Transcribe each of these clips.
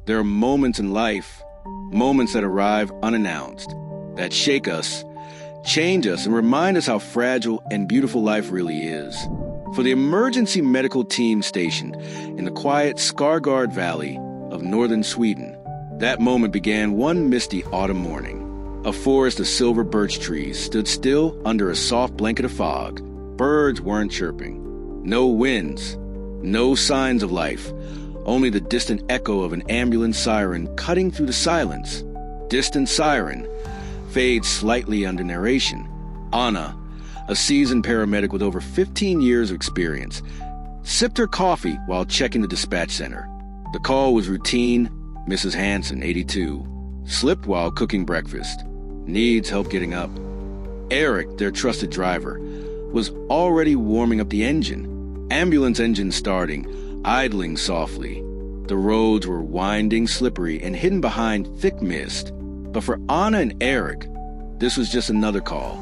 There are moments in life, moments that arrive unannounced, that shake us, change us, and remind us how fragile and beautiful life really is. For the emergency medical team stationed in the quiet Skargard Valley of northern Sweden, that moment began one misty autumn morning. A forest of silver birch trees stood still under a soft blanket of fog. Birds weren't chirping. No winds, no signs of life, only the distant echo of an ambulance siren cutting through the silence. Distant siren fades slightly under narration. Anna, a seasoned paramedic with over 15 years of experience, sipped her coffee while checking the dispatch center. The call was routine. Mrs. Hansen, 82, slipped while cooking breakfast. Needs help getting up. Eric, their trusted driver, was already warming up the engine. Ambulance engine starting, idling softly. The roads were winding, slippery, and hidden behind thick mist. But for Anna and Eric, this was just another call.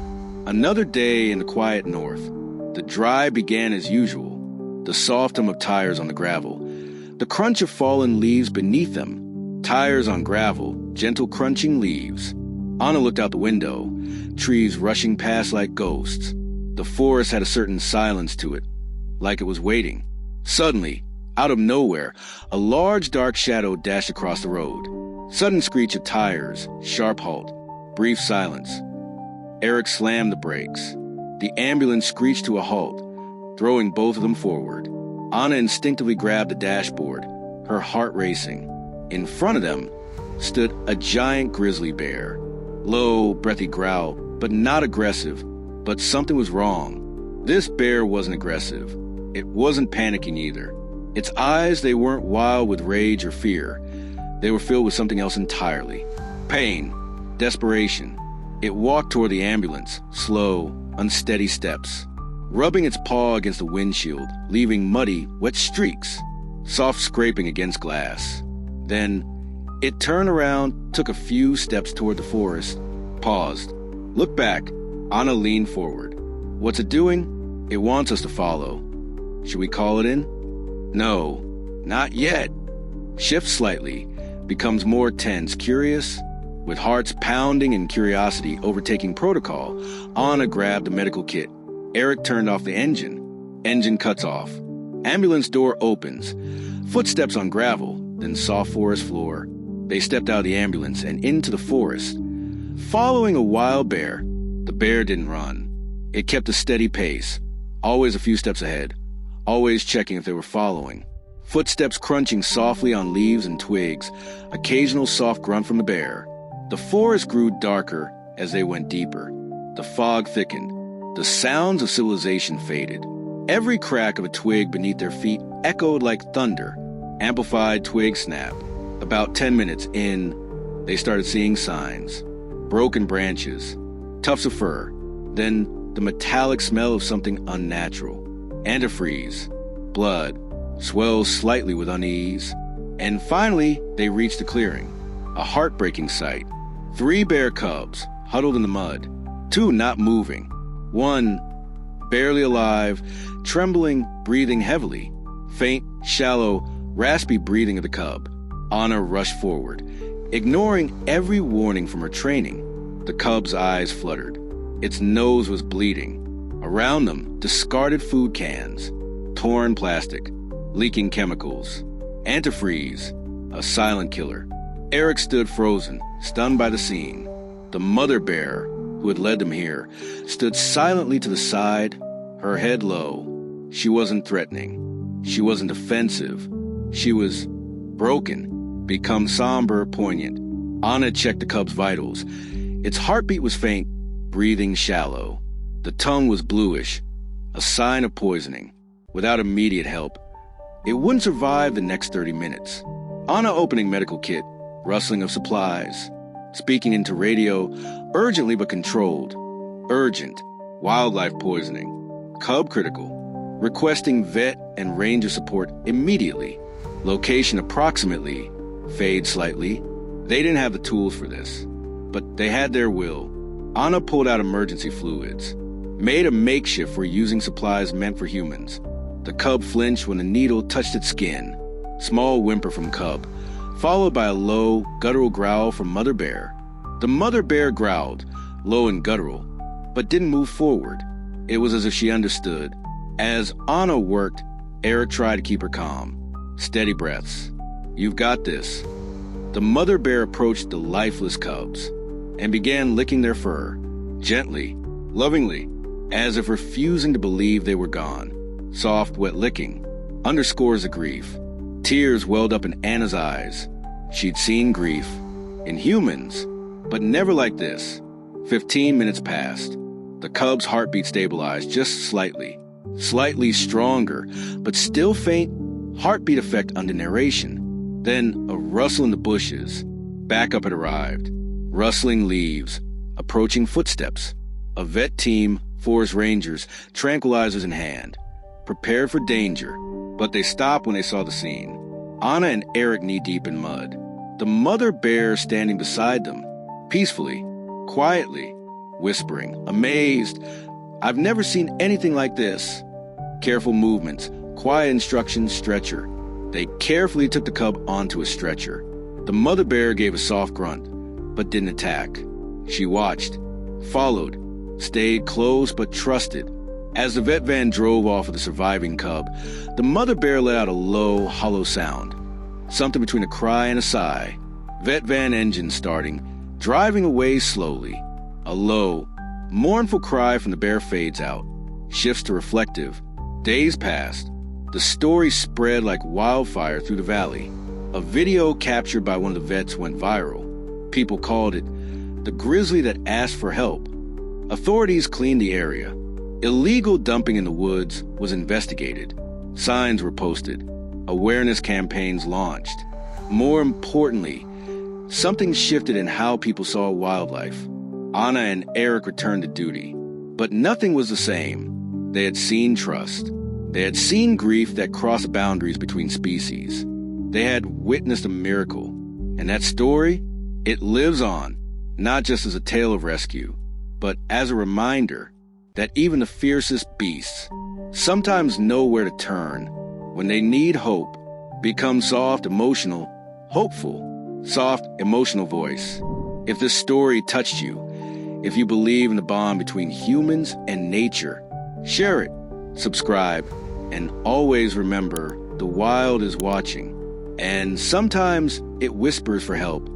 Another day in the quiet north. The drive began as usual. The soft hum of tires on the gravel. The crunch of fallen leaves beneath them. Tires on gravel, gentle crunching leaves. Anna looked out the window, trees rushing past like ghosts. The forest had a certain silence to it, like it was waiting. Suddenly, out of nowhere, a large dark shadow dashed across the road. Sudden screech of tires, sharp halt, brief silence. Eric slammed the brakes. The ambulance screeched to a halt, throwing both of them forward. Anna instinctively grabbed the dashboard, her heart racing. In front of them stood a giant grizzly bear. Low, breathy growl, but not aggressive. But something was wrong. This bear wasn't aggressive. It wasn't panicking either. Its eyes, they weren't wild with rage or fear. They were filled with something else entirely. Pain, desperation. It walked toward the ambulance, slow, unsteady steps, rubbing its paw against the windshield, leaving muddy, wet streaks, soft scraping against glass. Then, it turned around, took a few steps toward the forest, paused, looked back. Anna leaned forward. What's it doing? It wants us to follow. Should we call it in? No, not yet. Shifts slightly, becomes more tense, curious. With hearts pounding and curiosity overtaking protocol, Anna grabbed the medical kit. Eric turned off the engine. Engine cuts off. Ambulance door opens. Footsteps on gravel, then soft forest floor. They stepped out of the ambulance and into the forest. Following a wild bear, the bear didn't run. It kept a steady pace, always a few steps ahead, always checking if they were following. Footsteps crunching softly on leaves and twigs, occasional soft grunt from the bear. The forest grew darker as they went deeper. The fog thickened. The sounds of civilization faded. Every crack of a twig beneath their feet echoed like thunder. Amplified twig snap. About 10 minutes in, they started seeing signs. Broken branches, tufts of fur, then the metallic smell of something unnatural. Antifreeze, blood, swells slightly with unease. And finally, they reached the clearing. A heartbreaking sight. 3 bear cubs, huddled in the mud. 2 not moving. 1, barely alive, trembling, breathing heavily. Faint, shallow, raspy breathing of the cub. Anna rushed forward, ignoring every warning from her training. The cub's eyes fluttered. Its nose was bleeding. Around them, discarded food cans, torn plastic, leaking chemicals. Antifreeze, a silent killer. Eric stood frozen, stunned by the scene. The mother bear, who had led them here, stood silently to the side, her head low. She wasn't threatening. She wasn't offensive. She was broken, become somber, poignant. Anna checked the cub's vitals. Its heartbeat was faint, breathing shallow. The tongue was bluish, a sign of poisoning. Without immediate help, it wouldn't survive the next 30 minutes. Anna opening medical kit, rustling of supplies, speaking into radio, urgently but controlled. Urgent, wildlife poisoning, cub critical, requesting vet and ranger support immediately. Location approximately, fade slightly. They didn't have the tools for this, but they had their will. Anna pulled out emergency fluids, made a makeshift for using supplies meant for humans. The cub flinched when the needle touched its skin. Small whimper from cub, followed by a low, guttural growl from Mother Bear. The Mother Bear growled, low and guttural, but didn't move forward. It was as if she understood. As Anna worked, Eric tried to keep her calm. Steady breaths. You've got this. The Mother Bear approached the lifeless cubs and began licking their fur, gently, lovingly, as if refusing to believe they were gone. Soft, wet licking underscores the grief. Tears welled up in Anna's eyes. She'd seen grief in humans, but never like this. 15 minutes passed. The cub's heartbeat stabilized just slightly. Slightly stronger, but still faint heartbeat effect under narration. Then a rustle in the bushes. Backup had arrived. Rustling leaves. Approaching footsteps. A vet team, forest rangers, tranquilizers in hand. Prepared for danger, but they stopped when they saw the scene. Anna and Eric knee-deep in mud. The Mother Bear standing beside them, peacefully, quietly, whispering, amazed. I've never seen anything like this. Careful movements, quiet instructions, stretcher. They carefully took the cub onto a stretcher. The Mother Bear gave a soft grunt, but didn't attack. She watched, followed, stayed close but trusted. As the vet van drove off with the surviving cub, the Mother Bear let out a low, hollow sound. Something between a cry and a sigh. Vet van engine starting, driving away slowly. A low, mournful cry from the bear fades out, shifts to reflective. Days passed. The story spread like wildfire through the valley. A video captured by one of the vets went viral. People called it the Grizzly that asked for help. Authorities cleaned the area. Illegal dumping in the woods was investigated. Signs were posted. Awareness campaigns launched. More importantly, something shifted in how people saw wildlife. Anna and Eric returned to duty. But nothing was the same. They had seen trust. They had seen grief that crossed boundaries between species. They had witnessed a miracle. And that story, it lives on, not just as a tale of rescue, but as a reminder that even the fiercest beasts sometimes know where to turn when they need hope. Become soft, emotional, hopeful, soft, emotional voice. If this story touched you, if you believe in the bond between humans and nature, share it, subscribe, and always remember the wild is watching. And sometimes it whispers for help